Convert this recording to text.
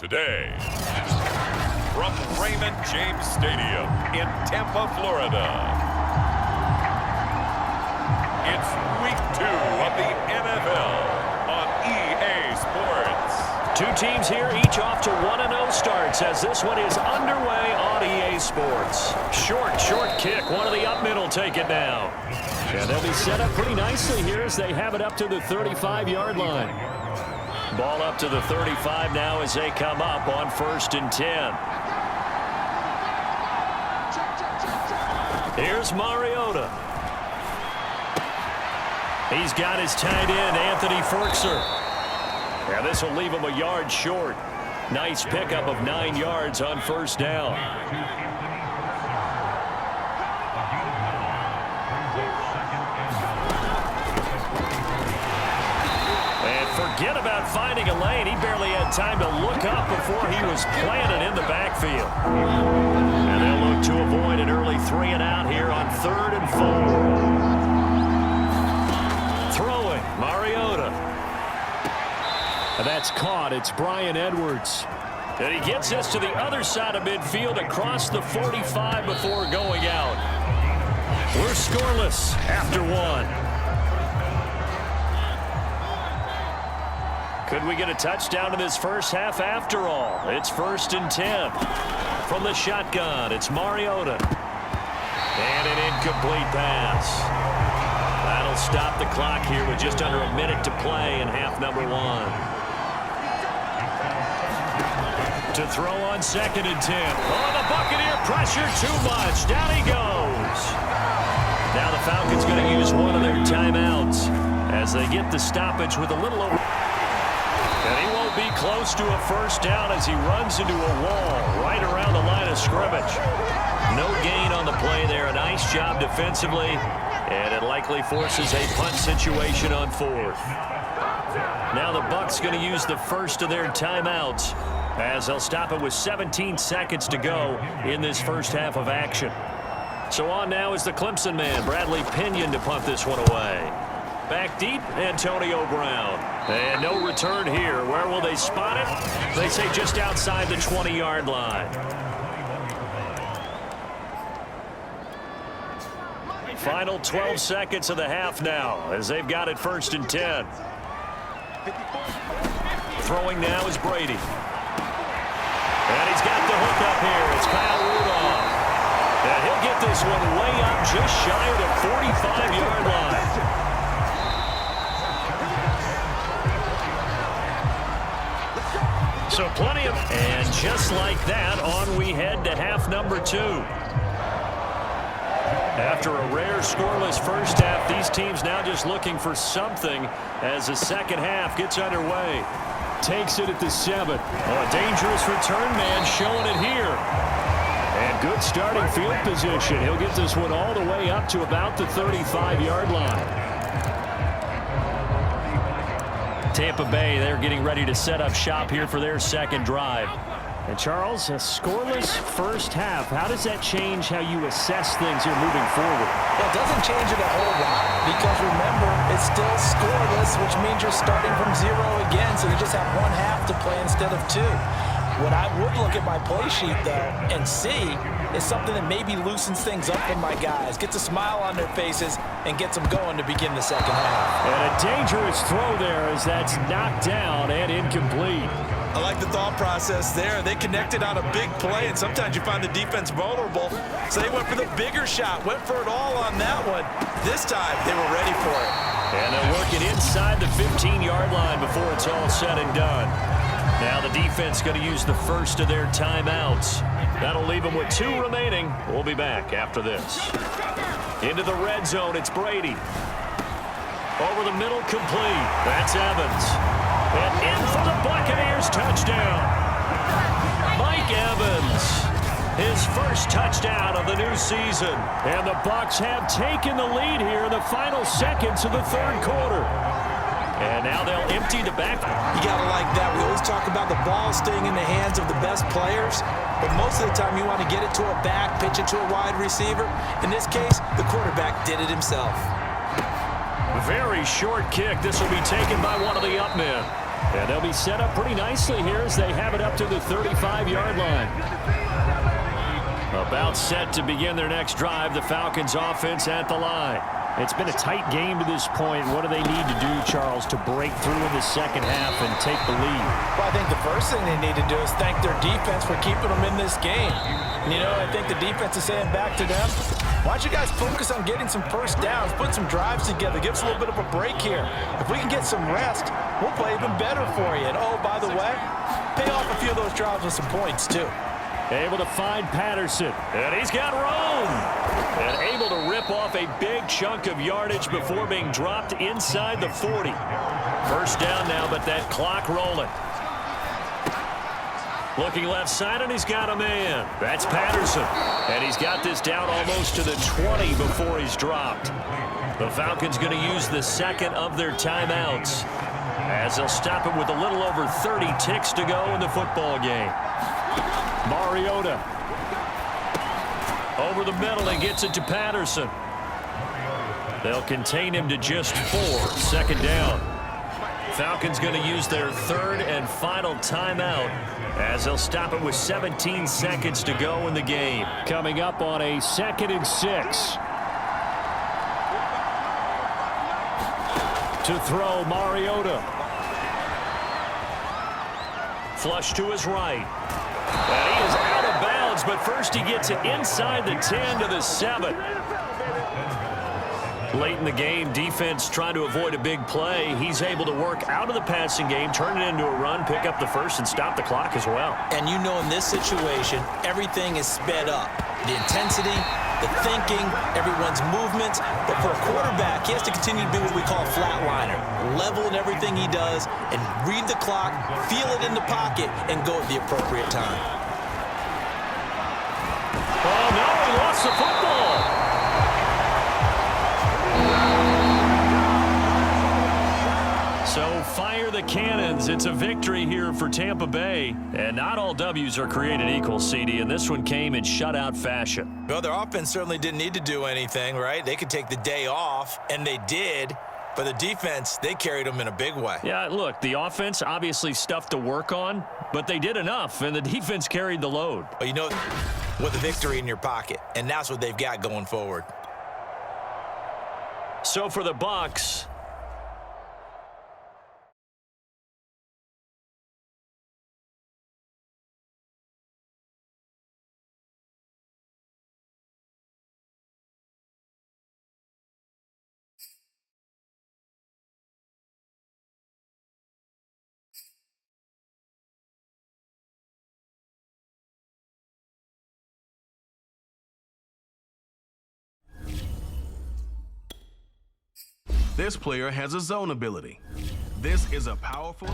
Today, from Raymond James Stadium in Tampa, Florida, it's Week 2 of the NFL on EA Sports. Two teams here, each off to 1-0 starts as this one is underway on EA Sports. Short kick. One of the up men will take it now. And they'll be set up pretty nicely here as they have it up to the 35-yard line. Ball up to the 35 now as they come up on 1st and 10. Here's Mariota. He's got his tight end, Anthony Ferkser. Yeah, this will leave him a yard short. Nice pickup of 9 yards on 1st down. And forget about finding a lane. He barely had time to look up before he was planted in the backfield. And they'll look to avoid an early 3-and-out here on 3rd and 4. Throwing, Mariota. And that's caught. It's Bryan Edwards. And he gets this to the other side of midfield across the 45 before going out. We're scoreless after 1. Could we get a touchdown in this first half after all? It's 1st and 10. From the shotgun, it's Mariota. And an incomplete pass. That'll stop the clock here with just under a minute to play in half number 1. To throw on 2nd and 10. Oh, the Buccaneer pressure too much. Down he goes. Now the Falcons going to use one of their timeouts as they get the stoppage with a little over. And he won't be close to a 1st down as he runs into a wall right around the line of scrimmage. No gain on the play there. A nice job defensively. And it likely forces a punt situation on 4th. Now the Bucs going to use the first of their timeouts as they'll stop it with 17 seconds to go in this first half of action. So on now is the Clemson man, Bradley Pinion, to punt this one away. Back deep, Antonio Brown. And no return here. Where will they spot it? They say just outside the 20-yard line. Final 12 seconds of the half now as they've got it 1st and 10. Throwing now is Brady. And he's got the hook up here. It's Kyle Rudolph. And he'll get this one way up just shy of the 45-yard line. So plenty of... And just like that, on we head to half number 2. After a rare scoreless first half, these teams now just looking for something as the second half gets underway. Takes it at the 7. A dangerous return man showing it here. And good starting field position. He'll get this one all the way up to about the 35-yard line. Tampa Bay, they're getting ready to set up shop here for their second drive. And Charles, a scoreless first half. How does that change how you assess things here moving forward? Well, it doesn't change it a whole lot because remember, it's still scoreless, which means you're starting from 0 again, so you just have 1 half to play instead of 2. What I would look at my play sheet, though, and see is something that maybe loosens things up for my guys, gets a smile on their faces, and gets them going to begin the second half. And a dangerous throw there as that's knocked down and incomplete. I like the thought process there. They connected on a big play, and sometimes you find the defense vulnerable. So they went for the bigger shot, went for it all on that one. This time, they were ready for it. And they're working inside the 15-yard line before it's all said and done. Now the defense going to use the first of their timeouts. That'll leave them with 2 remaining. We'll be back after this. Into the red zone, it's Brady. Over the middle, complete. That's Evans. And in for the Buccaneers, touchdown. Mike Evans, his first touchdown of the new season. And the Bucs have taken the lead here in the final seconds of the 3rd quarter. And now they'll empty the back. You got to like that. We always talk about the ball staying in the hands of the best players, but most of the time you want to get it to a back, pitch it to a wide receiver. In this case, the quarterback did it himself. Very short kick. This will be taken by one of the up men. And they'll be set up pretty nicely here as they have it up to the 35-yard line. About set to begin their next drive, the Falcons offense at the line. It's been a tight game to this point. What do they need to do, Charles, to break through in the second half and take the lead? Well, I think the first thing they need to do is thank their defense for keeping them in this game. And, I think the defense is saying back to them, why don't you guys focus on getting some first downs, put some drives together, give us a little bit of a break here. If we can get some rest, we'll play even better for you. And, oh, by the way, pay off a few of those drives with some points, too. Able to find Patterson, and he's got room. And able to rip off a big chunk of yardage before being dropped inside the 40. First down now, but that clock rolling. Looking left side, and he's got a man. That's Patterson. And he's got this down almost to the 20 before he's dropped. The Falcons going to use the second of their timeouts as they'll stop it with a little over 30 ticks to go in the football game. Mariota over the middle and gets it to Patterson. They'll contain him to just 4. Second down. Falcons going to use their third and final timeout as they'll stop it with 17 seconds to go in the game. Coming up on a 2nd and 6. To throw, Mariota. Flush to his right. And he is out of bounds, but first he gets it inside the 10 to the 7. Late in the game, defense trying to avoid a big play. He's able to work out of the passing game, turn it into a run, pick up the first, and stop the clock as well. And in this situation, everything is sped up. The intensity, the thinking, everyone's movements. But for a quarterback, he has to continue to be what we call a flatliner. Level in everything he does and read the clock, feel it in the pocket, and go at the appropriate time. Oh, no, he lost the football. So fire the cannons. It's a victory here for Tampa Bay. And not all W's are created equal, CD, and this one came in shutout fashion. Well, their offense certainly didn't need to do anything, right? They could take the day off, and they did. But the defense, they carried them in a big way. Yeah, look, the offense, obviously stuff to work on, but they did enough, and the defense carried the load. Well, with the victory in your pocket, and that's what they've got going forward. So for the Bucs, This player has a zone ability. This is a powerful...